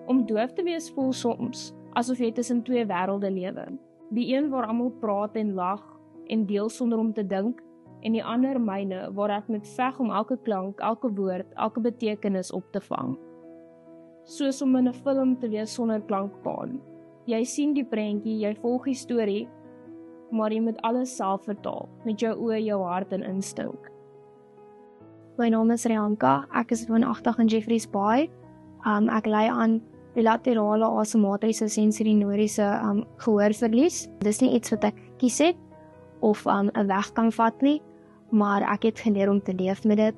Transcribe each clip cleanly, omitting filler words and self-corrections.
Om doof te wees voel soms asof jy tussen twee wêrelde lewe. Die een waar almal praat en lag en deel sonder om te dink, en die ander myne waar ek moet veg om elke klank, elke woord, elke betekenis op te vang. Soos om in 'n film te wees sonder klankbaan. Jy sien die prentjie, jy volg die storie, maar jy moet alles self vertaal, met jou oë, jou hart en instink. My naam is Rianka, ek is woonagtig in Jeffreys Bay. Ek ly aan bilaterale asematriese sensorinoriese gehoorverlies. Dis nie iets wat ek kies het, of 'n weg kan vat nie, maar ek het geleer om te leef met dit.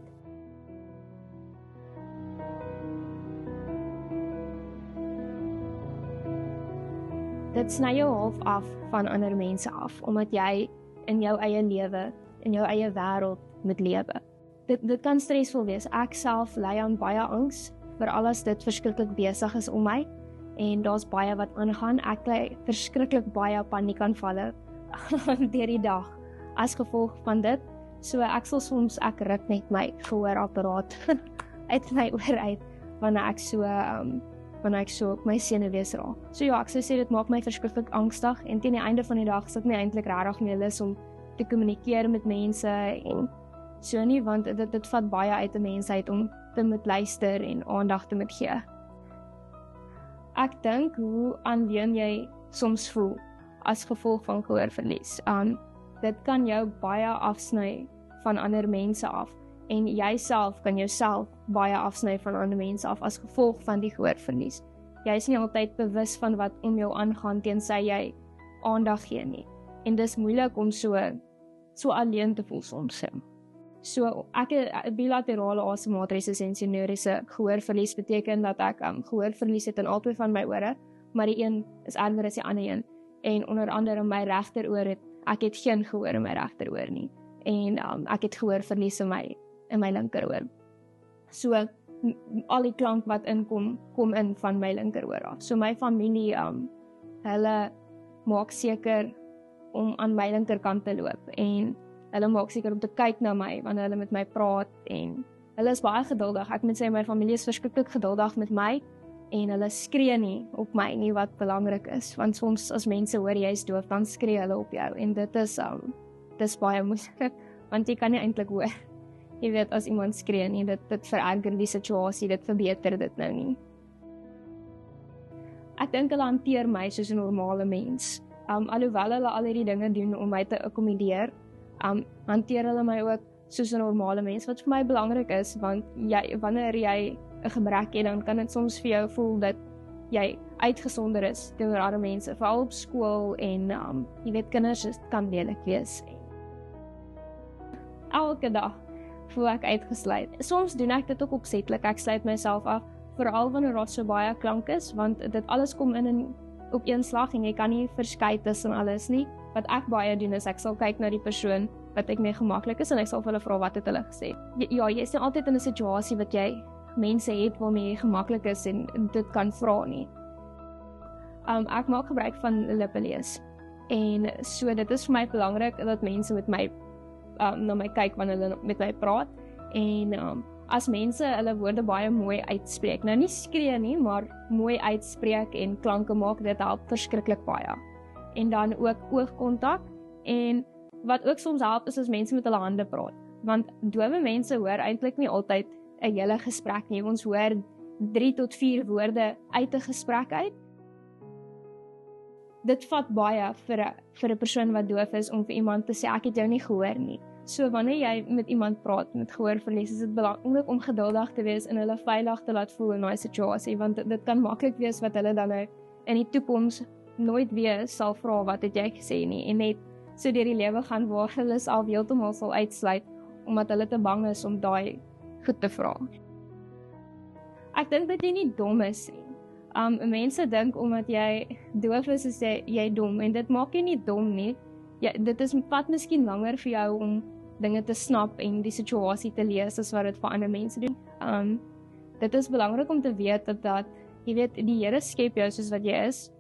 Dit sny jou half af van ander mense af, omdat jy in jou eie lewe, in jou eie wêreld moet lewe. Dit kan stresvol wees. Ek self ly aan baie angs, veral as dit verskriklik besig is om my, en daar's baie wat aangaan. Ek ly verskriklik baie paniekaanvalle deur die dag, as gevolg van dit. So ek sal soms, ek ruk net my gehoorapparaat uit my oor uit, wanneer ek so op my senuwees raak. So ja, ek sou sê dit maak my verskriklik angstig, en teen die einde van die dag is ek nie eintlik regtig meer lus om te kommunikeer met mense, en so nie, want dit vat baie uit 'n mens uit om te moet luister en aandag te moet gee. Ek dink hoe alleen jy soms voel as gevolg van gehoorverlies. Dit kan jou baie afsny van ander mense af, en jy self kan jouself baie afsny van ander mense af as gevolg van die gehoorverlies. Jy is nie altyd bewus van wat om jou aangaan tensy jy aandag gee nie. En dis moeilik om so alleen te voel soms. So ek het bilaterale asematriese sensorinoriese gehoorverlies beteken dat ek gehoorverlies het in albei van my ore, maar die een is erger as die ander een. En onder andere my regteroor ek het geen gehoor in my regteroor nie. En ek het gehoorverlies in my linkeroor. So al die klank wat inkom, kom in van my linkeroor af. So my familie, hulle maak seker om aan my linkerkant te loop, en hulle maak seker om te kyk na my wanneer hulle met my praat, en hulle is baie geduldig. Ek moet sê my familie is verskriklik geduldig met my, en hulle skree nie op my nie, wat belangrik is, want soms as mense hoor jy is doof, dan skree hulle op jou, en dit is baie moeilik, want jy kan nie eintlik hoor. Jy weet, as iemand skree nie, dit vererger die situasie, dit verbeter dit nou nie. Ek dink hulle hanteer my soos 'n normale mens. Alhoewel hulle al hierdie dinge doen om my te akkommodeer, hanteer hulle my ook soos 'n normale mens, wat vir my belangrik is, want wanneer jy 'n gebrek het, dan kan dit soms vir jou voel dat jy uitgesonder is teenoor ander mense, veral op skool, en jy weet, kinders kan lelik wees. Elke dag voel ek uitgesluit. Soms doen ek dit ook opsetlik, ek sluit myself af, veral wanneer daar so baie klank is, want dit alles kom in op een slag, en jy kan nie verskei tussen alles nie. Wat ek baie doen is, ek sal kyk na die persoon wat ek mee gemaklik is, en ek sal vir hulle vra wat het hulle gesê. Ja, jy is nie altyd in 'n situasie wat jy mense het waarmee jy gemaklik is en dit kan vra nie. Ek maak gebruik van lippelees, en so dit is vir my belangrik dat mense met my na my kyk wanneer hulle met my praat, en as mense hulle woorde baie mooi uitspreek, nou nie skree nie, maar mooi uitspreek en klanke maak, dit help verskriklik baie. En dan ook oogkontak, en wat ook soms help is as mense met hulle hande praat, want dowe mense hoor eintlik nie altyd 'n hele gesprek nie. Ons hoor 3 tot 4 woorde uit 'n gesprek uit. Dit vat baie vir 'n persoon wat doof is om vir iemand te sê ek het jou nie gehoor nie. So wanneer jy met iemand praat met gehoorverlies, is dit belangrik om geduldig te wees en hulle veilig te laat voel in daai situasie, want dit kan maklik wees wat hulle dan nou in die toekoms nooit weer sal vra wat het jy gesê nie, en net so deur die lewe gaan waar hulle self heeltemal sal uitsluit omdat hulle te bang is om daai goed te vra. Ek dink dat jy nie dom is nie. Mense dink omdat jy doof is jy dom, en dit maak jy nie dom nie. Dit vat miskien langer vir jou om dinge te snap en die situasie te lees as wat dit vir ander mense doen. Dit is belangrik om te weet dat jy weet, die Here skep jou soos wat jy is,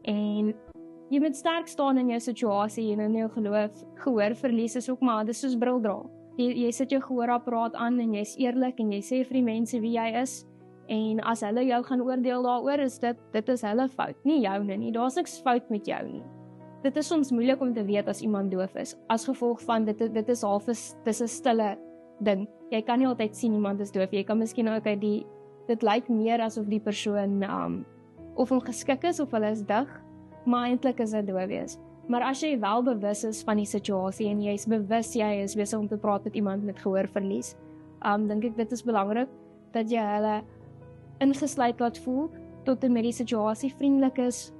en jy moet sterk staan in jou situasie en in jou geloof. Gehoorverlies is ook maar, dis soos bril dra. Jy sit jou gehoorapparaat aan en jy's eerlik en jy sê vir die mense wie jy is, En as hulle jou gaan oordeel daaroor, is dit is hulle fout, nie joune nie. Daar's niks fout met jou nie. Dit is soms moeilik om te weet as iemand doof is, as gevolg van dit is half dis 'n stille ding. Jy kan nie altyd sien iemand is doof. Jy kan miskien ook dit lyk meer asof die persoon of ongeskik is of hulle is dig, maar eintlik is dit doof wees. Maar as jy wel bewus is van die situasie en jy is bewus jy is besig om te praat met iemand met gehoorverlies, dink ek dit is belangrik dat jy hulle ingesluit laat voel tot en met die situasie, vriendelik is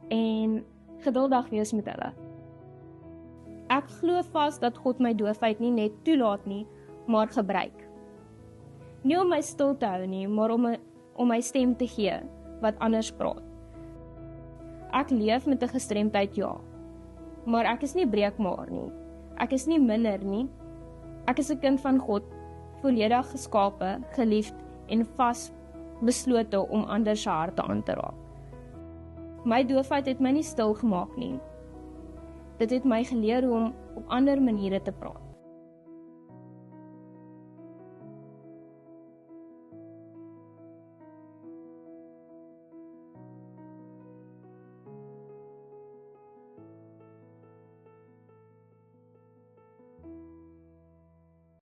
en geduldig wees met hulle. Ek glo vas dat God my doofheid nie net toelaat nie, maar gebruik. Nie om my stil te hou nie, maar om my stem te gee wat anders praat. Ek leef met 'n gestremdheid, ja, maar ek is nie breekbaar nie. Ek is nie minder nie. Ek is 'n kind van God, volledig geskape, geliefd en vas beslote om ander se harte aan te raak. My doofheid het my nie stil gemaak nie. Dit het my geleer hoe om op ander maniere te praat.